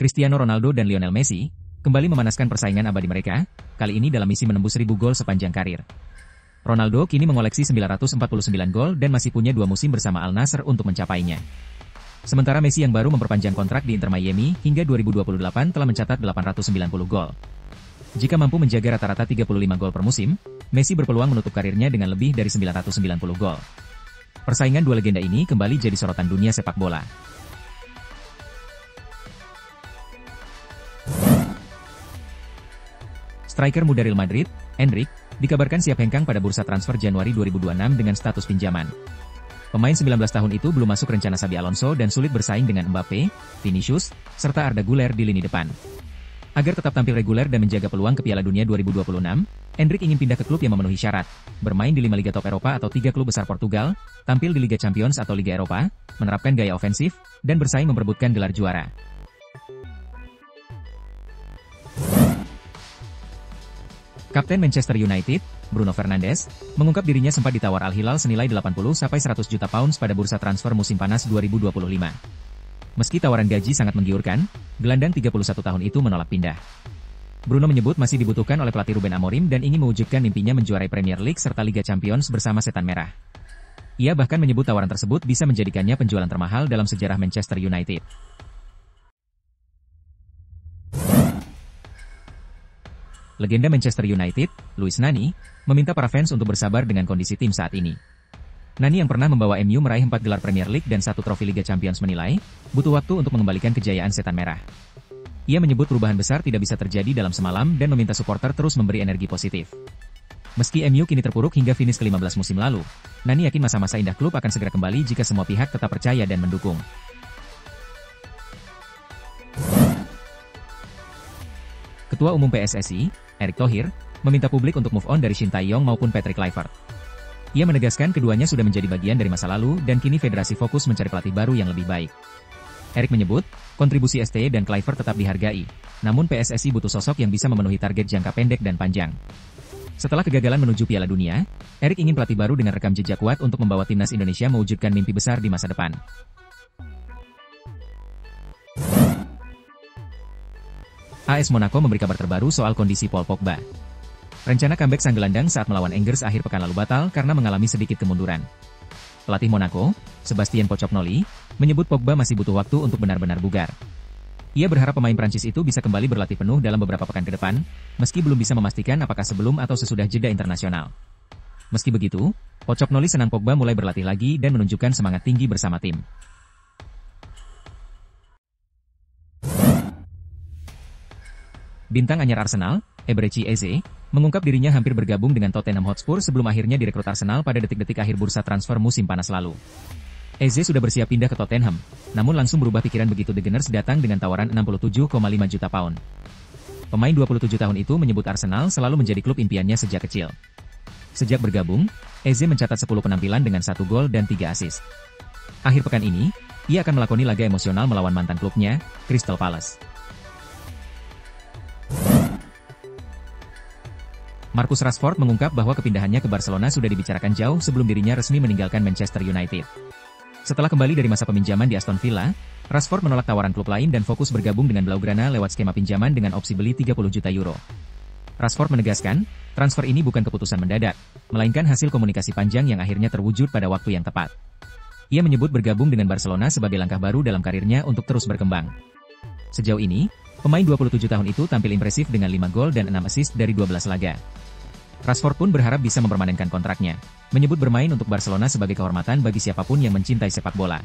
Cristiano Ronaldo dan Lionel Messi, kembali memanaskan persaingan abadi mereka, kali ini dalam misi menembus 1000 gol sepanjang karir. Ronaldo kini mengoleksi 949 gol dan masih punya 2 musim bersama Al Nassr untuk mencapainya. Sementara Messi yang baru memperpanjang kontrak di Inter Miami hingga 2028 telah mencatat 890 gol. Jika mampu menjaga rata-rata 35 gol per musim, Messi berpeluang menutup karirnya dengan lebih dari 990 gol. Persaingan dua legenda ini kembali jadi sorotan dunia sepak bola. Striker muda Real Madrid, Endrick, dikabarkan siap hengkang pada bursa transfer Januari 2026 dengan status pinjaman. Pemain 19 tahun itu belum masuk rencana Xabi Alonso dan sulit bersaing dengan Mbappe, Vinicius, serta Arda Güler di lini depan. Agar tetap tampil reguler dan menjaga peluang ke Piala Dunia 2026, Endrick ingin pindah ke klub yang memenuhi syarat, bermain di 5 liga top Eropa atau 3 klub besar Portugal, tampil di Liga Champions atau Liga Eropa, menerapkan gaya ofensif, dan bersaing memperebutkan gelar juara. Kapten Manchester United, Bruno Fernandes, mengungkap dirinya sempat ditawar Al Hilal senilai 80-100 juta pounds pada bursa transfer musim panas 2025. Meski tawaran gaji sangat menggiurkan, gelandang 31 tahun itu menolak pindah. Bruno menyebut masih dibutuhkan oleh pelatih Ruben Amorim dan ingin mewujudkan mimpinya menjuarai Premier League serta Liga Champions bersama Setan Merah. Ia bahkan menyebut tawaran tersebut bisa menjadikannya penjualan termahal dalam sejarah Manchester United. Legenda Manchester United, Luis Nani, meminta para fans untuk bersabar dengan kondisi tim saat ini. Nani yang pernah membawa MU meraih 4 gelar Premier League dan 1 trofi Liga Champions menilai, butuh waktu untuk mengembalikan kejayaan Setan Merah. Ia menyebut perubahan besar tidak bisa terjadi dalam semalam dan meminta supporter terus memberi energi positif. Meski MU kini terpuruk hingga finish ke-15 musim lalu, Nani yakin masa-masa indah klub akan segera kembali jika semua pihak tetap percaya dan mendukung. Ketua Umum PSSI, Erick Thohir, meminta publik untuk move on dari Shin Tae-yong maupun Patrick Kluivert. Ia menegaskan keduanya sudah menjadi bagian dari masa lalu dan kini federasi fokus mencari pelatih baru yang lebih baik. Erick menyebut, kontribusi STY dan Kluivert tetap dihargai, namun PSSI butuh sosok yang bisa memenuhi target jangka pendek dan panjang. Setelah kegagalan menuju Piala Dunia, Erick ingin pelatih baru dengan rekam jejak kuat untuk membawa timnas Indonesia mewujudkan mimpi besar di masa depan. AS Monaco memberi kabar terbaru soal kondisi Paul Pogba. Rencana comeback sang gelandang saat melawan Angers akhir pekan lalu batal karena mengalami sedikit kemunduran. Pelatih Monaco, Sebastian Pocognoli, menyebut Pogba masih butuh waktu untuk benar-benar bugar. Ia berharap pemain Prancis itu bisa kembali berlatih penuh dalam beberapa pekan ke depan, meski belum bisa memastikan apakah sebelum atau sesudah jeda internasional. Meski begitu, Pocognoli senang Pogba mulai berlatih lagi dan menunjukkan semangat tinggi bersama tim. Bintang anyar Arsenal, Eberechi Eze, mengungkap dirinya hampir bergabung dengan Tottenham Hotspur sebelum akhirnya direkrut Arsenal pada detik-detik akhir bursa transfer musim panas lalu. Eze sudah bersiap pindah ke Tottenham, namun langsung berubah pikiran begitu The Gunners datang dengan tawaran 67,5 juta pound. Pemain 27 tahun itu menyebut Arsenal selalu menjadi klub impiannya sejak kecil. Sejak bergabung, Eze mencatat 10 penampilan dengan 1 gol dan 3 assist. Akhir pekan ini, ia akan melakoni laga emosional melawan mantan klubnya, Crystal Palace. Marcus Rashford mengungkap bahwa kepindahannya ke Barcelona sudah dibicarakan jauh sebelum dirinya resmi meninggalkan Manchester United. Setelah kembali dari masa peminjaman di Aston Villa, Rashford menolak tawaran klub lain dan fokus bergabung dengan Blaugrana lewat skema pinjaman dengan opsi beli 30 juta euro. Rashford menegaskan, transfer ini bukan keputusan mendadak, melainkan hasil komunikasi panjang yang akhirnya terwujud pada waktu yang tepat. Ia menyebut bergabung dengan Barcelona sebagai langkah baru dalam karirnya untuk terus berkembang. Sejauh ini, pemain 27 tahun itu tampil impresif dengan 5 gol dan 6 assist dari 12 laga. Rashford pun berharap bisa mempermanenkan kontraknya, menyebut bermain untuk Barcelona sebagai kehormatan bagi siapapun yang mencintai sepak bola.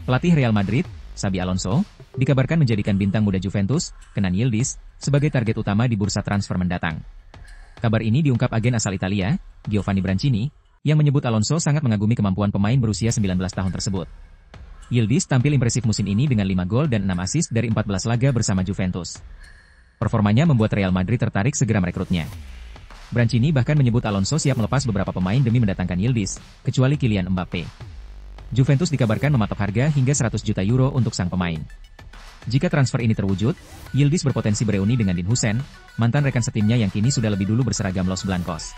Pelatih Real Madrid, Xabi Alonso, dikabarkan menjadikan bintang muda Juventus, Kenan Yildiz, sebagai target utama di bursa transfer mendatang. Kabar ini diungkap agen asal Italia, Giovanni Brancini, yang menyebut Alonso sangat mengagumi kemampuan pemain berusia 19 tahun tersebut. Yildiz tampil impresif musim ini dengan 5 gol dan 6 assist dari 14 laga bersama Juventus. Performanya membuat Real Madrid tertarik segera merekrutnya. Brancini bahkan menyebut Alonso siap melepas beberapa pemain demi mendatangkan Yildiz, kecuali Kylian Mbappe. Juventus dikabarkan mematok harga hingga 100 juta euro untuk sang pemain. Jika transfer ini terwujud, Yildiz berpotensi bereuni dengan Dean Huijsen, mantan rekan setimnya yang kini sudah lebih dulu berseragam Los Blancos.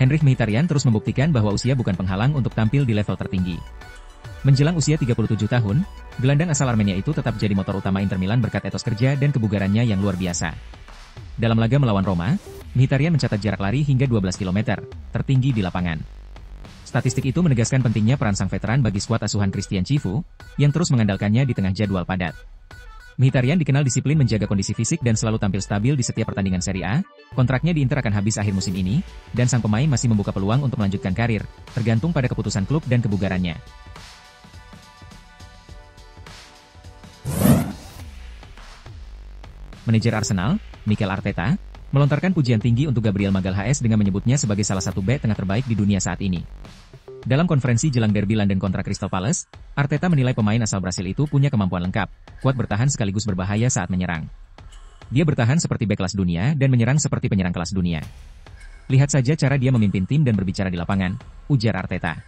Henrikh Mkhitaryan terus membuktikan bahwa usia bukan penghalang untuk tampil di level tertinggi. Menjelang usia 37 tahun, gelandang asal Armenia itu tetap jadi motor utama Inter Milan berkat etos kerja dan kebugarannya yang luar biasa. Dalam laga melawan Roma, Mkhitaryan mencatat jarak lari hingga 12 km, tertinggi di lapangan. Statistik itu menegaskan pentingnya peran sang veteran bagi skuad asuhan Christian Chivu, yang terus mengandalkannya di tengah jadwal padat. Mkhitaryan dikenal disiplin menjaga kondisi fisik dan selalu tampil stabil di setiap pertandingan Serie A. Kontraknya di Inter akan habis akhir musim ini, dan sang pemain masih membuka peluang untuk melanjutkan karir, tergantung pada keputusan klub dan kebugarannya. Manajer Arsenal, Mikel Arteta, melontarkan pujian tinggi untuk Gabriel Magalhaes dengan menyebutnya sebagai salah satu bek tengah terbaik di dunia saat ini. Dalam konferensi jelang derby London kontra Crystal Palace, Arteta menilai pemain asal Brasil itu punya kemampuan lengkap, kuat bertahan sekaligus berbahaya saat menyerang. Dia bertahan seperti bek kelas dunia dan menyerang seperti penyerang kelas dunia. Lihat saja cara dia memimpin tim dan berbicara di lapangan, ujar Arteta.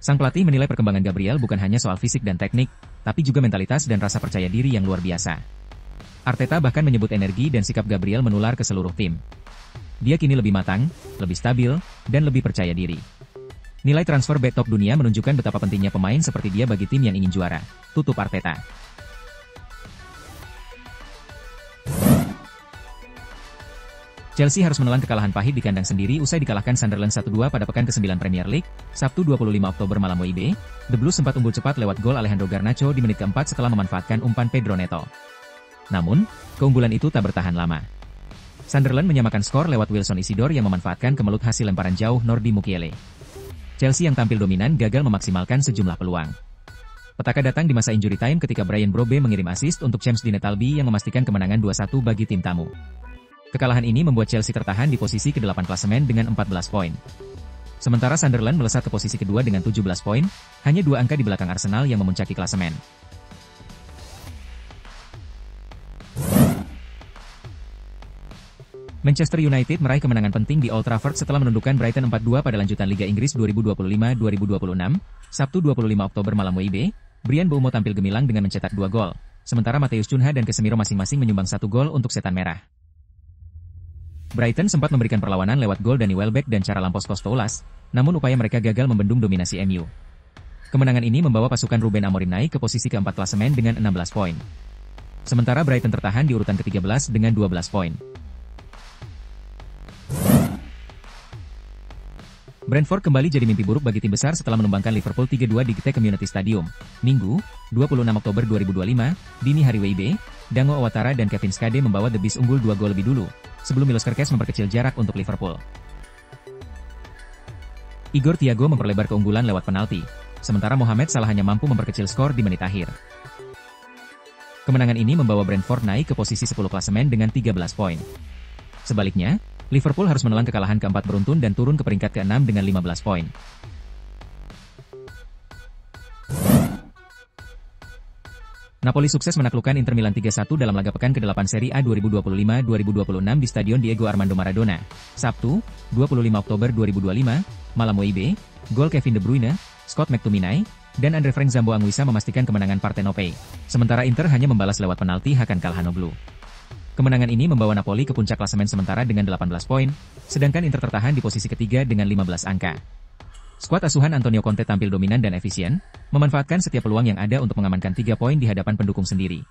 Sang pelatih menilai perkembangan Gabriel bukan hanya soal fisik dan teknik, tapi juga mentalitas dan rasa percaya diri yang luar biasa. Arteta bahkan menyebut energi dan sikap Gabriel menular ke seluruh tim. Dia kini lebih matang, lebih stabil, dan lebih percaya diri. Nilai transfer bek top dunia menunjukkan betapa pentingnya pemain seperti dia bagi tim yang ingin juara, tutup Arteta. Chelsea harus menelan kekalahan pahit di kandang sendiri usai dikalahkan Sunderland 1-2 pada pekan ke-9 Premier League, Sabtu 25 Oktober malam WIB. The Blues sempat unggul cepat lewat gol Alejandro Garnacho di menit keempat setelah memanfaatkan umpan Pedro Neto. Namun, keunggulan itu tak bertahan lama. Sunderland menyamakan skor lewat Wilson Isidore yang memanfaatkan kemelut hasil lemparan jauh Nordi Mukiele. Chelsea yang tampil dominan gagal memaksimalkan sejumlah peluang. Petaka datang di masa injury time ketika Brian Brobbey mengirim assist untuk James Dinetalbi yang memastikan kemenangan 2-1 bagi tim tamu. Kekalahan ini membuat Chelsea tertahan di posisi ke-8 klasemen dengan 14 poin. Sementara Sunderland melesat ke posisi kedua dengan 17 poin, hanya 2 angka di belakang Arsenal yang memuncaki klasemen. Manchester United meraih kemenangan penting di Old Trafford setelah menundukkan Brighton 4-2 pada lanjutan Liga Inggris 2025-2026, Sabtu 25 Oktober malam WIB. Bryan Mbeumo tampil gemilang dengan mencetak 2 gol, sementara Matheus Cunha dan Casemiro masing-masing menyumbang 1 gol untuk Setan Merah. Brighton sempat memberikan perlawanan lewat gol Danny Welbeck dan Charalampos Costoulas, namun upaya mereka gagal membendung dominasi MU. Kemenangan ini membawa pasukan Ruben Amorim naik ke posisi ke-4 klasemen dengan 16 poin. Sementara Brighton tertahan di urutan ke-13 dengan 12 poin. Brentford kembali jadi mimpi buruk bagi tim besar setelah menumbangkan Liverpool 3-2 di GT Community Stadium, Minggu, 26 Oktober 2025, dini hari WIB. Dango Ouattara dan Kevin Skade membawa The Bees unggul 2 gol lebih dulu, sebelum Milos Kerkez memperkecil jarak untuk Liverpool. Igor Thiago memperlebar keunggulan lewat penalti, sementara Mohamed Salah hanya mampu memperkecil skor di menit akhir. Kemenangan ini membawa Brentford naik ke posisi 10 klasemen dengan 13 poin. Sebaliknya, Liverpool harus menelan kekalahan keempat beruntun dan turun ke peringkat ke-6 dengan 15 poin. Napoli sukses menaklukkan Inter Milan 3-1 dalam laga pekan ke-8 Serie A 2025-2026 di Stadion Diego Armando Maradona, Sabtu, 25 Oktober 2025, malam WIB. Gol Kevin De Bruyne, Scott McTominay, dan Andre Frank Zambo Anguissa memastikan kemenangan Partenope. Sementara Inter hanya membalas lewat penalti Hakan Calhanoglu. Kemenangan ini membawa Napoli ke puncak klasemen sementara dengan 18 poin, sedangkan Inter tertahan di posisi ketiga dengan 15 angka. Skuad asuhan Antonio Conte tampil dominan dan efisien, memanfaatkan setiap peluang yang ada untuk mengamankan 3 poin di hadapan pendukung sendiri.